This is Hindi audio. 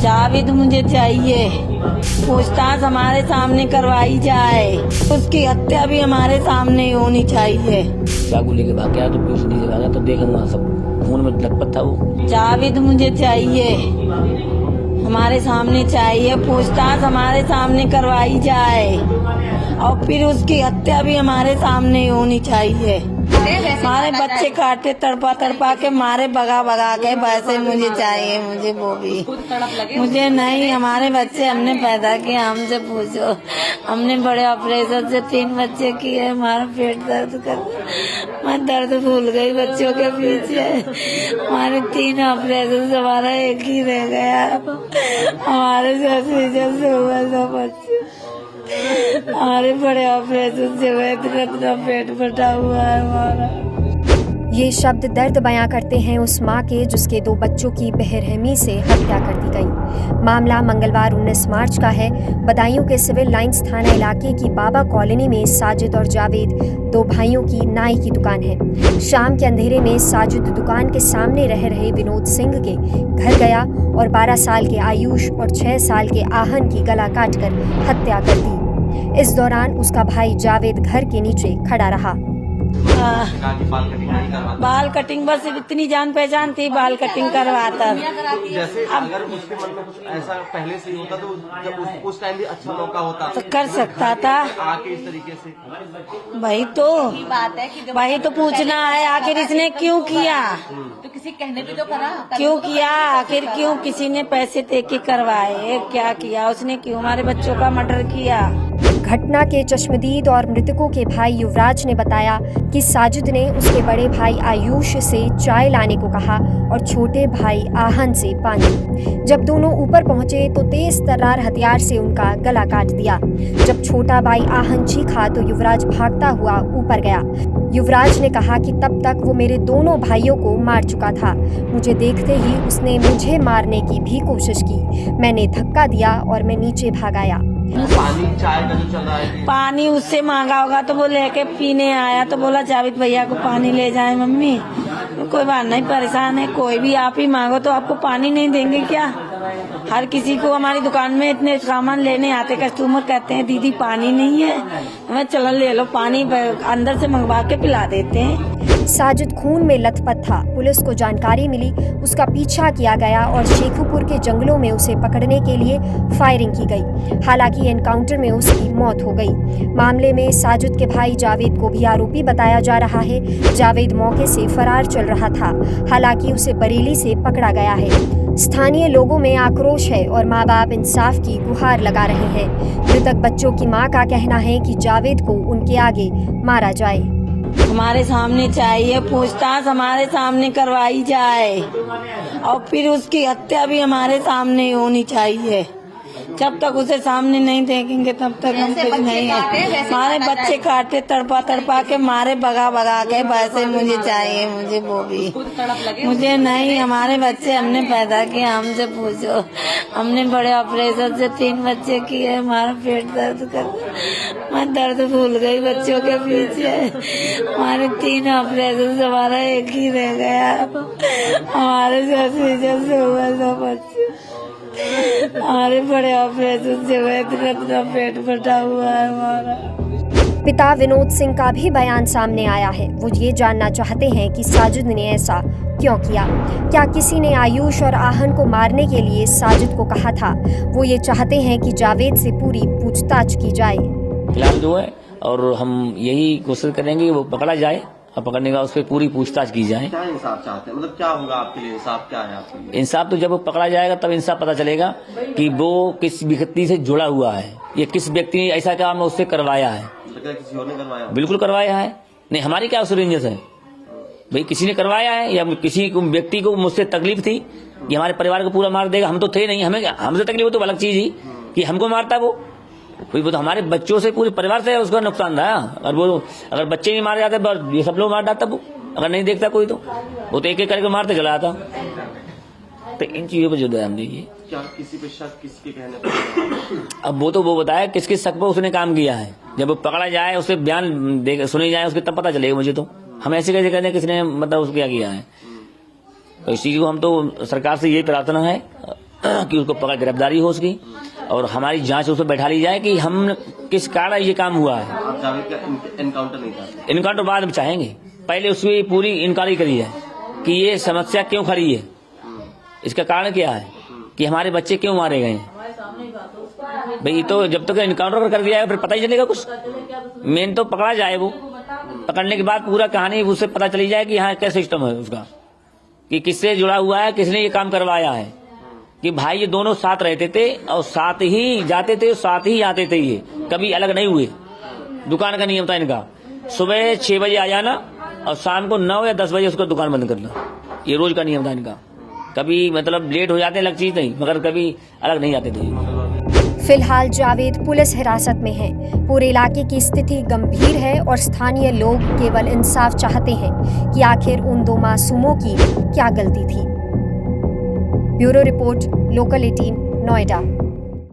जावेद मुझे चाहिए, पूछताछ हमारे सामने करवाई जाए, उसकी हत्या भी हमारे सामने होनी चाहिए। चाकू लेके भाग गया तो पीछे नीचे भागा तो देखा वहाँ सब खून में लथपथ था वो। जावेद मुझे चाहिए, हमारे सामने चाहिए, पूछताछ हमारे सामने करवाई जाए और फिर उसकी हत्या भी हमारे सामने होनी चाहिए। हमारे बच्चे काटे तड़पा तड़पा के मारे भगा भगा के, वैसे मुझे चाहिए, मुझे वो भी मुझे नहीं। हमारे बच्चे हमने पैदा किए, हमसे पूछो। हमने बड़े ऑपरेशन से 3 बच्चे किए, हमारा पेट दर्द कर, मैं दर्द भूल गई बच्चों के पीछे। हमारे 3 ऑपरेशन से हमारा एक ही रह गया। हमारे से हुआ 2 बच्चे, हमारे बड़े ऑपरेशन से हुए, इतना पेट फटा हुआ है हमारा। ये शब्द दर्द बयां करते हैं उस मां के जिसके 2 बच्चों की बेरहमी से हत्या कर दी गई। मामला मंगलवार 19 मार्च का है। बदायूं के सिविल लाइंस थाना इलाके की बाबा कॉलोनी में साजिद और जावेद 2 भाइयों की नाई की दुकान है। शाम के अंधेरे में साजिद दुकान के सामने रह रहे विनोद सिंह के घर गया और 12 साल के आयुष और 6 साल के आहन की गला काटकर हत्या कर दी। इस दौरान उसका भाई जावेद घर के नीचे खड़ा रहा। बाल कटिंग बस इतनी जान पहचान थी, बाल कटिंग करवाता। जैसे अगर उसके मन में कुछ ऐसा पहले से ही होता तो जब उस टाइम भी अच्छा मौका होता तो कर सकता था। आके इस तरीके से वही तो पूछना है, आखिर इसने क्यों किया, तो किसी कहने पे तो करा, क्यों किया, आखिर क्यों किसी ने पैसे दे के करवाए, क्या किया उसने, क्यों हमारे बच्चों का मर्डर किया। घटना के चश्मदीद और मृतकों के भाई युवराज ने बताया कि साजिद ने उसके बड़े भाई आयुष से चाय लाने को कहा और छोटे भाई आहन से पानी। जब दोनों ऊपर पहुंचे तो तेज तर्रार हथियार से उनका गला काट दिया। जब छोटा भाई आहन चीखा तो युवराज भागता हुआ ऊपर गया। युवराज ने कहा कि तब तक वो मेरे दोनों भाइयों को मार चुका था। मुझे देखते ही उसने मुझे मारने की भी कोशिश की। मैंने धक्का दिया और मैं नीचे भाग आया। पानी चाय का जो चल रहा है, पानी उससे मांगा होगा तो वो लेके पीने आया तो बोला जावेद भैया को पानी ले जाए। मम्मी कोई बात नहीं, परेशान है, कोई भी आप ही मांगो तो आपको पानी नहीं देंगे क्या। हर किसी को हमारी दुकान में इतने सामान लेने आते कस्टमर कहते हैं दीदी पानी नहीं है, मैं चलो ले लो पानी, अंदर से मंगवा के पिला देते हैं। साजिद खून में लथपथ था। पुलिस को जानकारी मिली, उसका पीछा किया गया और शेखुपुर के जंगलों में उसे पकड़ने के लिए फायरिंग की गई। हालांकि एनकाउंटर में उसकी मौत हो गई। मामले में साजिद के भाई जावेद को भी आरोपी बताया जा रहा है। जावेद मौके से फरार चल रहा था, हालांकि उसे बरेली से पकड़ा गया है। स्थानीय लोगों में आक्रोश है और माँ बाप इंसाफ की गुहार लगा रहे हैं। मृतक बच्चों की मां का कहना है कि जावेद को उनके आगे मारा जाए। हमारे सामने चाहिए, पूछताछ हमारे सामने करवाई जाए और फिर उसकी हत्या भी हमारे सामने होनी चाहिए। जब तक उसे सामने नहीं देखेंगे तब तक हम कुछ नहीं है। हमारे बच्चे काटे तड़पा तड़पा के मारे भगा भगा के, वैसे मुझे चाहिए, मुझे वो भी मुझे नहीं। हमारे बच्चे हमने पैदा किए, हमसे पूछो। हमने बड़े ऑपरेशन से 3 बच्चे किए, हमारा पेट दर्द कर, मैं दर्द भूल गई बच्चों के पीछे। हमारे 3 ऑपरेशन से हमारा एक ही रह गया। हमारे से हुआ 2 बच्चे, हमारे बड़े ऑपरेशन से हुए, इतना पेट फटा हुआ है हमारा। पिता विनोद सिंह का भी बयान सामने आया है। वो ये जानना चाहते हैं कि साजिद ने ऐसा क्यों किया। क्या किसी ने आयुष और आहन को मारने के लिए साजिद को कहा था। वो ये चाहते हैं कि जावेद से पूरी पूछताछ की जाए। फिलहाल जो है और हम यही कोशिश करेंगे कि वो पकड़ा जाए और पकड़ने के बाद उस पर पूरी पूछताछ की जाए। क्या इंसाफ चाहते हैं, मतलब क्या होगा आपके लिए, इंसाफ क्या है आपके लिए? इंसाफ तो जब वो पकड़ा जाएगा तब इंसाफ पता चलेगा कि वो किस व्यक्ति से जुड़ा हुआ है, ये किस व्यक्ति ने ऐसा काम उससे करवाया है। किसी और ने करवाया? बिल्कुल करवाया है। नहीं, हमारी क्या रेंजर्स है भाई, किसी ने करवाया है या किसी व्यक्ति को मुझसे तकलीफ थी कि हमारे परिवार को पूरा मार देगा। हम तो थे नहीं, हमें हमसे तकलीफ हो तो अलग चीज ही कि हमको मारता वो तो हमारे बच्चों से पूरे परिवार से उसका नुकसान था। और वो अगर बच्चे नहीं मारे जाते ये सब लोग मार डालता, वो अगर नहीं देखता कोई तो वो तो एक एक करके मारते चला आता। तो इन चीजों पर जो ध्यान दीजिए। क्या किसी पे शक किसके कहने पर? अब वो बताया किस किस शक पर उसने काम किया है। जब वो पकड़ा जाए, उससे बयान सुने जाए, उसके तब पता चलेगा मुझे। तो हम ऐसे कैसे कहते हैं किसने मतलब उसको क्या किया है। तो इस चीज को हम तो सरकार से यही प्रार्थना है कि उसको पकड़ गिरफ्तारी हो उसकी और हमारी जांच उसको बैठा ली जाए कि हम किस कारण ये काम हुआ है। आप चाहेंगे कि एनकाउंटर नहीं चाहते? इनकाउंटर बाद में चाहेंगे, पहले उसकी पूरी इंक्वायरी करी जाए कि ये समस्या क्यों खड़ी है, इसका कारण क्या है कि हमारे बच्चे क्यों मारे गए हैं। भाई तो जब तक इनकाउंटर कर दिया है फिर पता ही चलेगा कुछ। मेन तो पकड़ा जाए, वो पकड़ने के बाद पूरा कहानी उससे पता चली जाए कि यहाँ क्या सिस्टम है उसका, कि किससे जुड़ा हुआ है, किसने ये काम करवाया है। कि भाई ये दोनों साथ रहते थे और साथ ही जाते थे, साथ ही आते थे, ये कभी अलग नहीं हुए। दुकान का नियम था इनका, सुबह 6 बजे आ जाना और शाम को 9 या 10 बजे उसको दुकान बंद करना, ये रोज का नियम था इनका। कभी मतलब लेट हो जाते अलग चीज नहीं, मगर कभी अलग नहीं आते थे। फिलहाल जावेद पुलिस हिरासत में है। पूरे इलाके की स्थिति गंभीर है और स्थानीय लोग केवल इंसाफ चाहते हैं कि आखिर उन 2 मासूमों की क्या गलती थी। Bureau report, local 18, Noida.